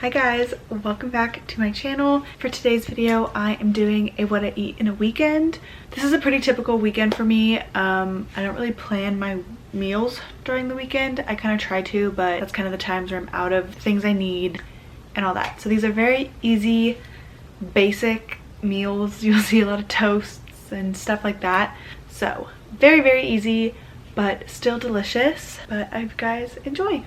Hi guys, welcome back to my channel. For today's video, I am doing a what I eat in a weekend. This is a pretty typical weekend for me. I don't really plan my meals during the weekend. I kind of try to, but that's kind of the times where I'm out of things I need and all that. So these are very easy, basic meals. You'll see a lot of toasts and stuff like that. So very, very easy, but still delicious. But I hope you guys enjoy.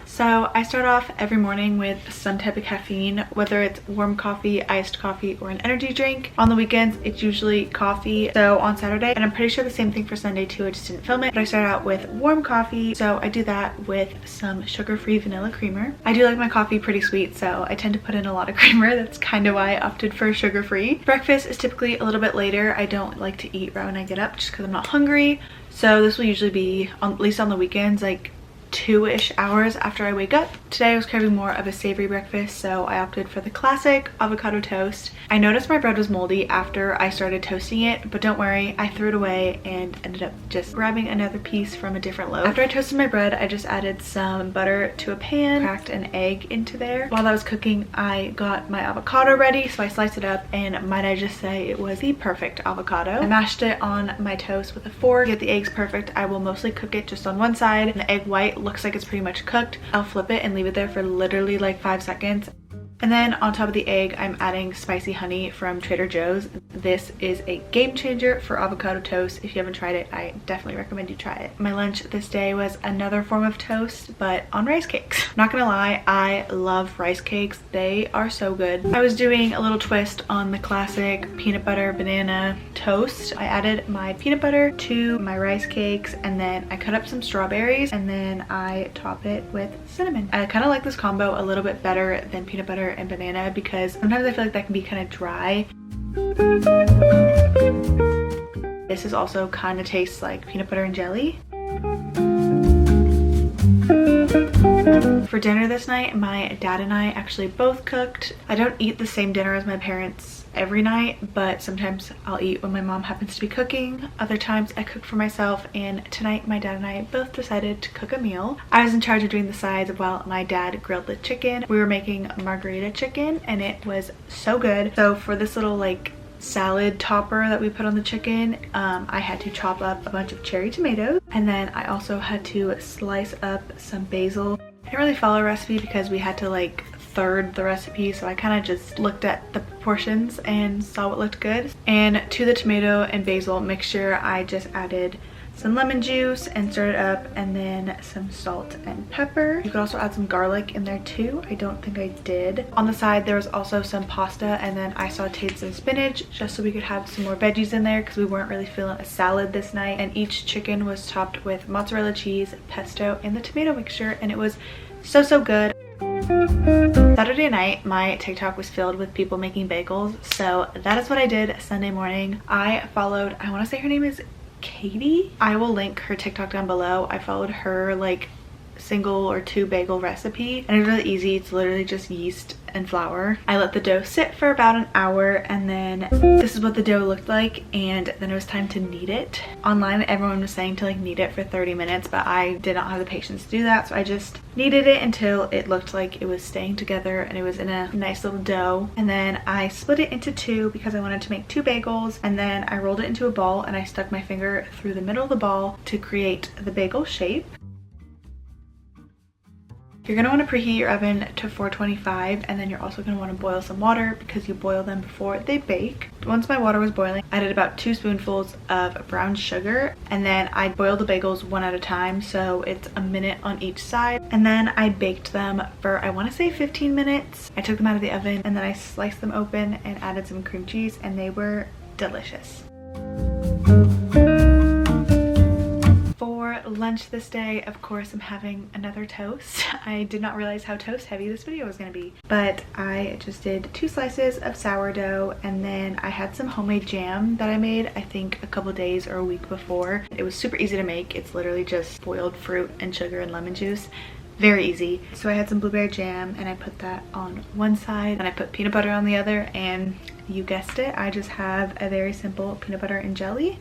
So I start off every morning with some type of caffeine, whether it's warm coffee, iced coffee, or an energy drink. On the weekends, it's usually coffee. So on Saturday, and I'm pretty sure the same thing for Sunday too, I just didn't film it, but I start out with warm coffee. So I do that with some sugar-free vanilla creamer. I do like my coffee pretty sweet, so I tend to put in a lot of creamer. That's kind of why I opted for sugar-free. Breakfast is typically a little bit later. I don't like to eat right when I get up just because I'm not hungry. So this will usually be, at least on the weekends, like 2-ish hours after I wake up. Today I was craving more of a savory breakfast, so I opted for the classic avocado toast. I noticed my bread was moldy after I started toasting it, but don't worry, I threw it away and ended up just grabbing another piece from a different loaf. After I toasted my bread, I just added some butter to a pan, cracked an egg into there. While that was cooking, I got my avocado ready, so I sliced it up, and might I just say it was the perfect avocado. I mashed it on my toast with a fork. To get the eggs perfect, I will mostly cook it just on one side, and the egg white looks like it's pretty much cooked. I'll flip it and leave it there for literally like 5 seconds. And then on top of the egg, I'm adding spicy honey from Trader Joe's. This is a game changer for avocado toast. If you haven't tried it, I definitely recommend you try it. My lunch this day was another form of toast, but on rice cakes. Not gonna lie, I love rice cakes. They are so good. I was doing a little twist on the classic peanut butter banana toast. I added my peanut butter to my rice cakes, and then I cut up some strawberries, and then I top it with cinnamon. I kind of like this combo a little bit better than peanut butter and banana because sometimes I feel like that can be kind of dry. This is also kind of tastes like peanut butter and jelly. For dinner this night, my dad and I actually both cooked. I don't eat the same dinner as my parents every night, but sometimes I'll eat when my mom happens to be cooking. Other times I cook for myself, and tonight my dad and I both decided to cook a meal. I was in charge of doing the sides while my dad grilled the chicken. We were making margarita chicken and it was so good. So for this little like salad topper that we put on the chicken, I had to chop up a bunch of cherry tomatoes, and then I also had to slice up some basil. I didn't really follow a recipe because we had to like third the recipe, so I kind of just looked at the proportions and saw what looked good. And to the tomato and basil mixture, I just added some lemon juice and stirred it up, and then some salt and pepper. You could also add some garlic in there too. I don't think I did. On the side there was also some pasta, and then I sauteed some spinach just so we could have some more veggies in there because we weren't really feeling a salad this night. And each chicken was topped with mozzarella cheese, pesto, and the tomato mixture, and it was so good. Saturday night, my TikTok was filled with people making bagels, so that is what I did Sunday morning. I followed, I want to say her name is Katie. I will link her TikTok down below. I followed her like single or 2 bagel recipe, and it's really easy. It's literally just yeast and flour. I let the dough sit for about an hour, and then this is what the dough looked like, and then it was time to knead it. Online everyone was saying to like knead it for 30 minutes, but I did not have the patience to do that, so I just kneaded it until it looked like it was staying together and it was in a nice little dough. And then I split it into 2 because I wanted to make 2 bagels, and then I rolled it into a ball and I stuck my finger through the middle of the ball to create the bagel shape. You're going to want to preheat your oven to 425, and then you're also going to want to boil some water because you boil them before they bake. Once my water was boiling, I added about 2 spoonfuls of brown sugar, and then I boiled the bagels one at a time, so it's a minute on each side. And then I baked them for, I want to say 15 minutes. I took them out of the oven, and then I sliced them open and added some cream cheese, and they were delicious. For lunch this day, of course, I'm having another toast. I did not realize how toast heavy this video was going to be, but I just did 2 slices of sourdough, and then I had some homemade jam that I made I think a couple days or a week before. It was super easy to make. It's literally just boiled fruit and sugar and lemon juice. Very easy. So I had some blueberry jam and I put that on one side, and I put peanut butter on the other, and you guessed it, I just have a very simple peanut butter and jelly.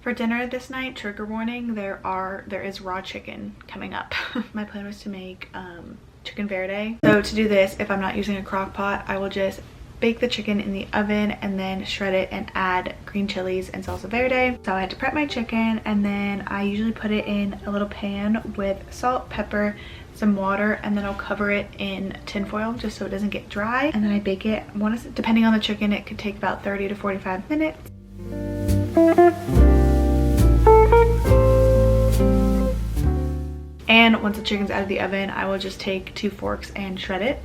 For dinner this night, trigger warning, there is raw chicken coming up. My plan was to make chicken verde. So to do this, if I'm not using a crock pot, I will just bake the chicken in the oven and then shred it and add green chilies and salsa verde. So I had to prep my chicken, and then I usually put it in a little pan with salt, pepper, some water, and then I'll cover it in tin foil just so it doesn't get dry, and then I bake it. Depending on the chicken, it could take about 30 to 45 minutes. And once the chicken's out of the oven, I will just take 2 forks and shred it.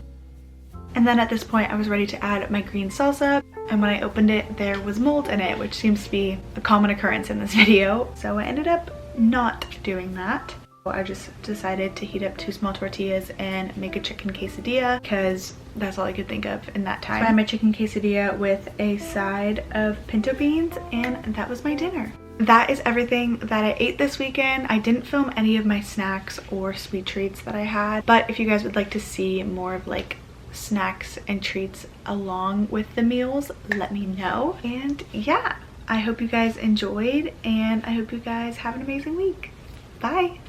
And then at this point, I was ready to add my green salsa, and when I opened it, there was mold in it, which seems to be a common occurrence in this video. So I ended up not doing that. I just decided to heat up 2 small tortillas and make a chicken quesadilla because that's all I could think of in that time. So I had my chicken quesadilla with a side of pinto beans, and that was my dinner. That is everything that I ate this weekend. I didn't film any of my snacks or sweet treats that I had, but if you guys would like to see more of like snacks and treats along with the meals, let me know. And yeah, I hope you guys enjoyed, and I hope you guys have an amazing week. Bye.